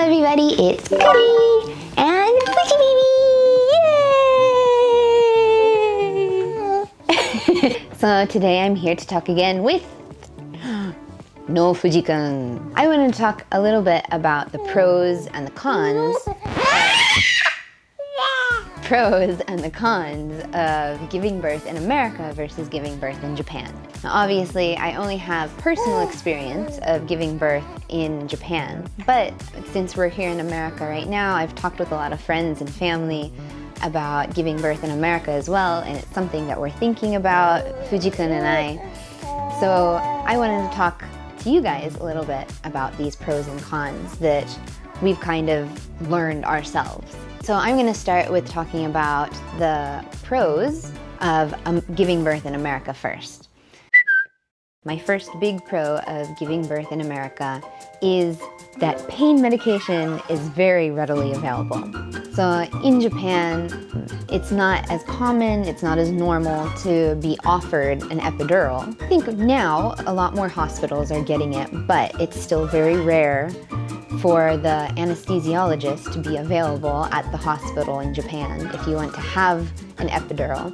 everybody, it's Cody and Fuji Baby! Yay! So today I'm here to talk again with no Fuji-kun. I want to talk a little bit about the pros and the cons of giving birth in America versus giving birth in Japan. Now, obviously, I only have personal experience of giving birth in Japan, but since we're here in America right now, I've talked with a lot of friends and family about giving birth in America as well, and it's something that we're thinking about, Fuji-kun and I. So I wanted to talk to you guys a little bit about these pros and cons that we've kind of learned ourselves. So I'm going to start with talking about the pros of giving birth in America first. My first big pro of giving birth in America is that pain medication is very readily available. So in Japan, it's not as common, it's not as normal to be offered an epidural. I think now a lot more hospitals are getting it, but it's still very rare for the anesthesiologist to be available at the hospital in Japan if you want to have an epidural.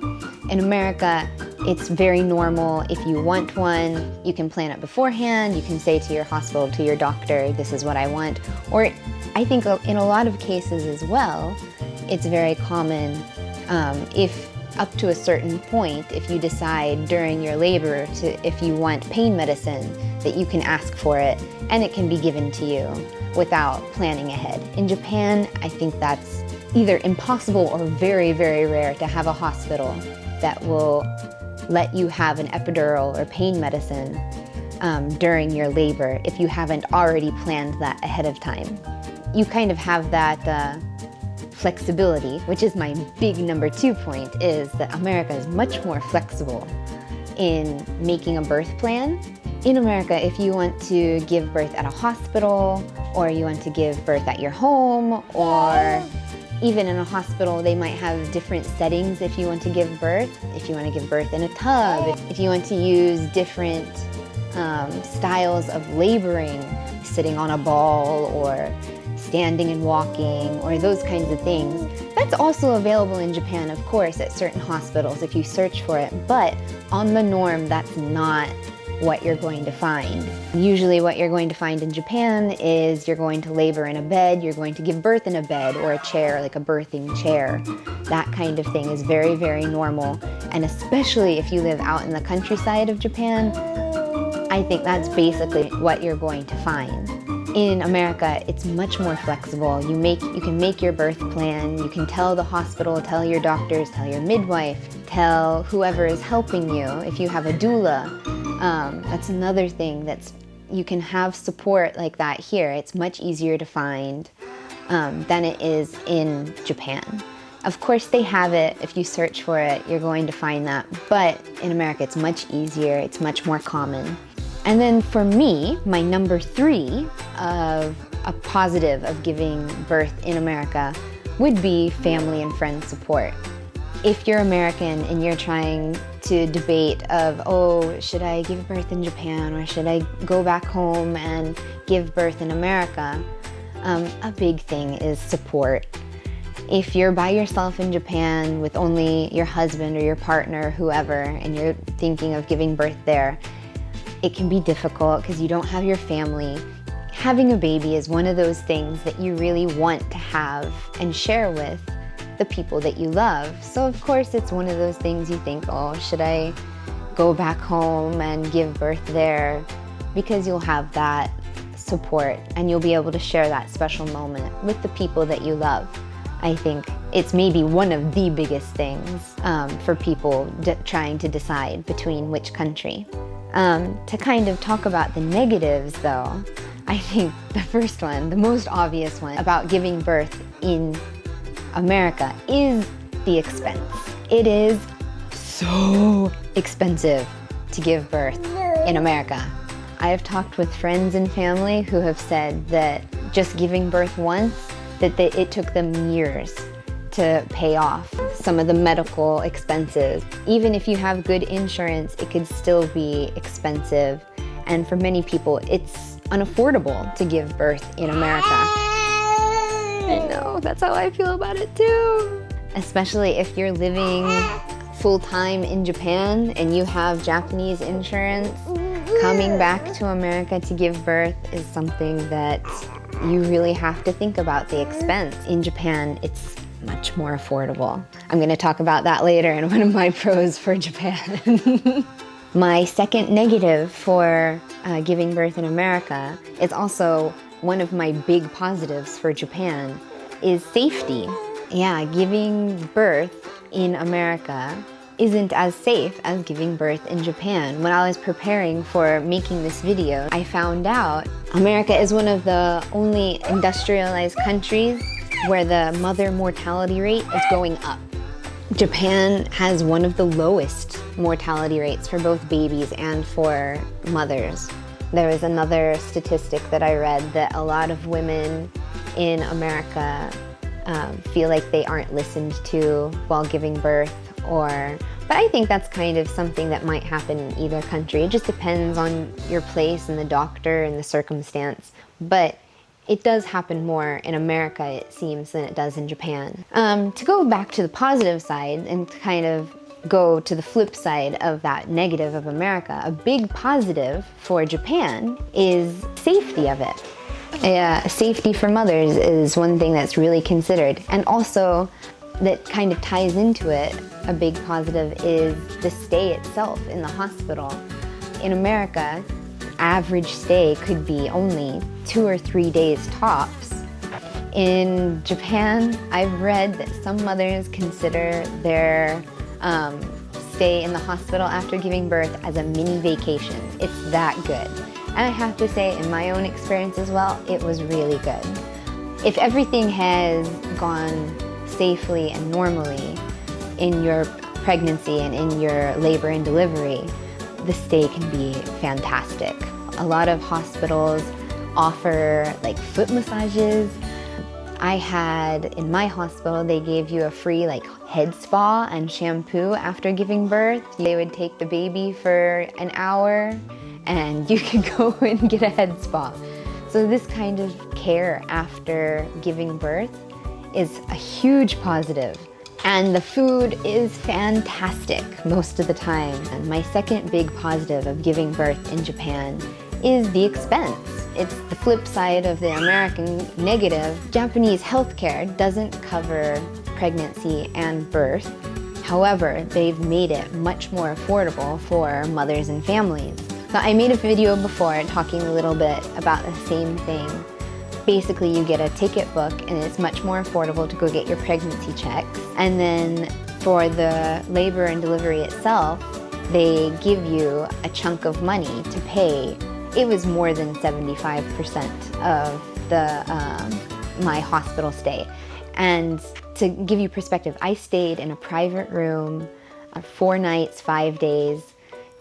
In America, it's very normal. If you want one, you can plan it beforehand. You can say to your hospital, to your doctor, this is what I want. Or I think in a lot of cases as well, it's very common if up to a certain point, if you decide during your labor if you want pain medicine, that you can ask for it and it can be given to you without planning ahead. In Japan, I think that's either impossible or very, very rare to have a hospital that will let you have an epidural or pain medicine during your labor if you haven't already planned that ahead of time. You kind of have that flexibility, which is my big number 2 point, is that America is much more flexible in making a birth plan. In America, if you want to give birth at a hospital, or you want to give birth at your home, or even in a hospital, they might have different settings if you want to give birth. If you want to give birth in a tub, if you want to use different styles of laboring, sitting on a ball, or standing and walking, or those kinds of things. That's also available in Japan, of course, at certain hospitals if you search for it, but on the norm, that's not what you're going to find. Usually what you're going to find in Japan is you're going to labor in a bed, you're going to give birth in a bed or a chair, like a birthing chair. That kind of thing is very, very normal. And especially if you live out in the countryside of Japan, I think that's basically what you're going to find. In America, it's much more flexible. You can make your birth plan, you can tell the hospital, tell your doctors, tell your midwife, tell whoever is helping you. If you have a doula, that's another thing you can have support like that here. It's much easier to find than it is in Japan. Of course, they have it. If you search for it, you're going to find that. But in America, it's much easier. It's much more common. And then for me, my number 3 of a positive of giving birth in America would be family and friend support. If you're American and you're trying to debate of, oh, should I give birth in Japan or should I go back home and give birth in America, a big thing is support. If you're by yourself in Japan with only your husband or your partner, whoever, and you're thinking of giving birth there, it can be difficult because you don't have your family. Having a baby is one of those things that you really want to have and share with the people that you love. So of course it's one of those things you think, oh, should I go back home and give birth there? Because you'll have that support and you'll be able to share that special moment with the people that you love. I think it's maybe one of the biggest things for people trying to decide between which country. To kind of talk about the negatives though, I think the first one, the most obvious one about giving birth in America is the expense. It is so expensive to give birth in America. I have talked with friends and family who have said that just giving birth once, that it took them years to pay off some of the medical expenses. Even if you have good insurance, it could still be expensive. And for many people, it's unaffordable to give birth in America. I know, that's how I feel about it too. Especially if you're living full-time in Japan and you have Japanese insurance, coming back to America to give birth is something that you really have to think about the expense. In Japan, it's much more affordable. I'm going to talk about that later in one of my pros for Japan. My second negative for giving birth in America is also one of my big positives for Japan is safety. Yeah, giving birth in America isn't as safe as giving birth in Japan. When I was preparing for making this video, I found out America is one of the only industrialized countries where the mother mortality rate is going up. Japan has one of the lowest mortality rates for both babies and for mothers. There was another statistic that I read that a lot of women in America feel like they aren't listened to while giving birth, but I think that's kind of something that might happen in either country. It just depends on your place and the doctor and the circumstance. But it does happen more in America, it seems, than it does in Japan. To go back to the positive side and to kind of go to the flip side of that negative of America, a big positive for Japan is safety of it. Safety for mothers is one thing that's really considered. And also, that kind of ties into it, a big positive is the stay itself in the hospital. In America, average stay could be only 2 or 3 days tops. In Japan, I've read that some mothers consider their stay in the hospital after giving birth as a mini vacation. It's that good. And I have to say, in my own experience as well, it was really good. If everything has gone safely and normally in your pregnancy and in your labor and delivery, the stay can be fantastic. A lot of hospitals offer like foot massages. I had, in my hospital, they gave you a free like head spa and shampoo after giving birth. They would take the baby for an hour and you could go and get a head spa. So this kind of care after giving birth is a huge positive. And the food is fantastic most of the time. And my second big positive of giving birth in Japan is the expense. It's the flip side of the American negative. Japanese healthcare doesn't cover pregnancy and birth. However, they've made it much more affordable for mothers and families. So I made a video before talking a little bit about the same thing. Basically, you get a ticket book and it's much more affordable to go get your pregnancy checks. And then for the labor and delivery itself, they give you a chunk of money to pay. It was more than 75% of my hospital stay. And to give you perspective, I stayed in a private room 4 nights, 5 days,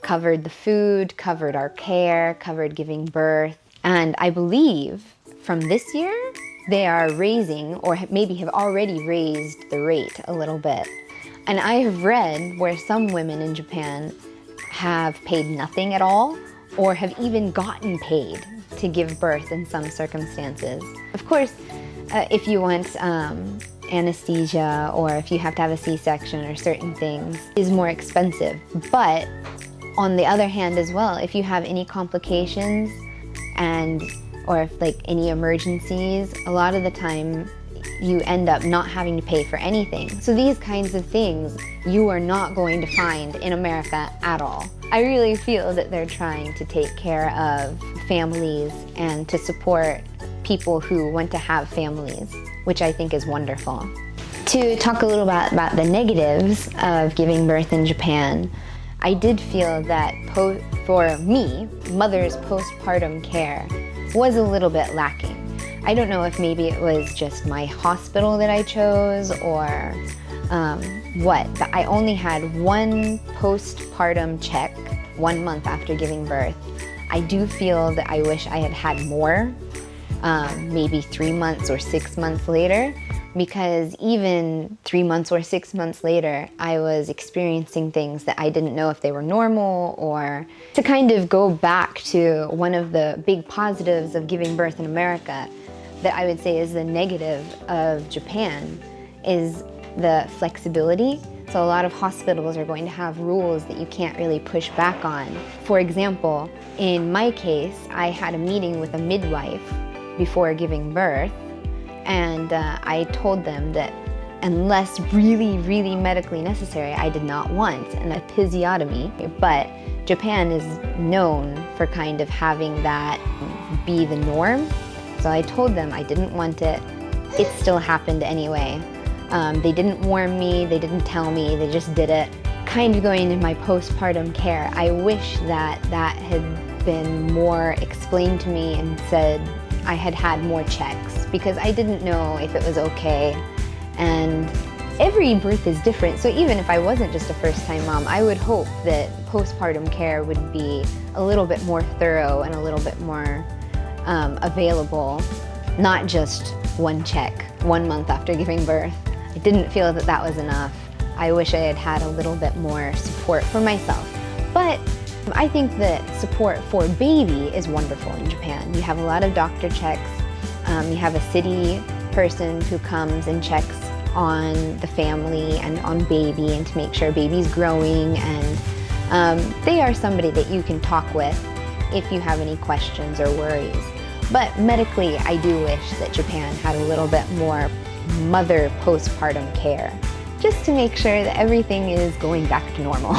covered the food, covered our care, covered giving birth. And I believe from this year, they are raising, or maybe have already raised the rate a little bit. And I have read where some women in Japan have paid nothing at all, or have even gotten paid to give birth in some circumstances. Of course, if you want anesthesia, or if you have to have a C-section or certain things, is more expensive. But on the other hand as well, if you have any complications or if like any emergencies, a lot of the time you end up not having to pay for anything. So these kinds of things you are not going to find in America at all. I really feel that they're trying to take care of families and to support people who want to have families, which I think is wonderful. To talk a little bit about the negatives of giving birth in Japan, I did feel that for me, mother's postpartum care was a little bit lacking. I don't know if maybe it was just my hospital that I chose or what, but I only had one postpartum check 1 month after giving birth. I do feel that I wish I had had more, maybe 3 months or 6 months later, because even 3 months or 6 months later, I was experiencing things that I didn't know if they were normal. Or to kind of go back to one of the big positives of giving birth in America, that I would say is the negative of Japan is the flexibility. So a lot of hospitals are going to have rules that you can't really push back on. For example, in my case, I had a meeting with a midwife before giving birth, and I told them that unless really, really medically necessary, I did not want an episiotomy. But Japan is known for kind of having that be the norm. So I told them I didn't want it. It still happened anyway. They didn't warn me, they didn't tell me, they just did it. Kind of going into my postpartum care, I wish that that had been more explained to me and said I had had more checks, because I didn't know if it was okay. And every birth is different, so even if I wasn't just a first-time mom, I would hope that postpartum care would be a little bit more thorough and a little bit more available, not just one check 1 month after giving birth. I didn't feel that that was enough. I wish I had had a little bit more support for myself. But I think that support for baby is wonderful in Japan. You have a lot of doctor checks. You have a city person who comes and checks on the family and on baby and to make sure baby's growing, and they are somebody that you can talk with if you have any questions or worries. But medically, I do wish that Japan had a little bit more mother postpartum care, just to make sure that everything is going back to normal.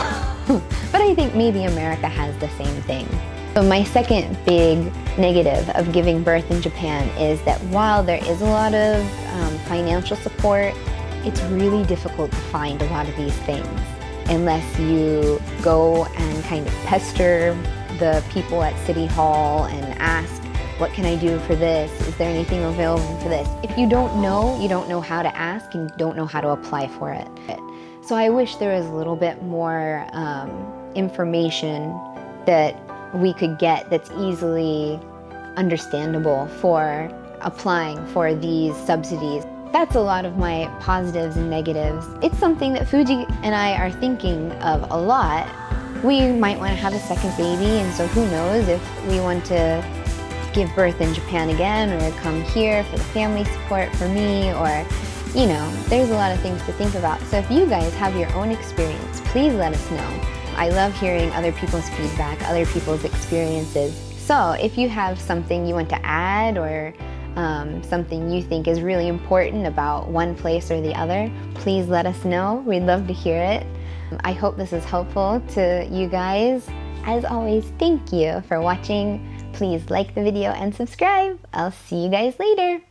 But I think maybe America has the same thing. So my second big negative of giving birth in Japan is that while there is a lot of financial support, it's really difficult to find a lot of these things unless you go and kind of pester the people at City Hall and ask, what can I do for this? Is there anything available for this? If you don't know how to ask and you don't know how to apply for it. So I wish there was a little bit more information that we could get that's easily understandable for applying for these subsidies. That's a lot of my positives and negatives. It's something that Fuji and I are thinking of a lot. We might want to have a second baby, and so who knows if we want to give birth in Japan again or come here for the family support for me, or, you know, there's a lot of things to think about. So if you guys have your own experience, please let us know. I love hearing other people's feedback, other people's experiences. So if you have something you want to add, or something you think is really important about one place or the other, please let us know. We'd love to hear it. I hope this is helpful to you guys. As always, thank you for watching. Please like the video and subscribe. I'll see you guys later.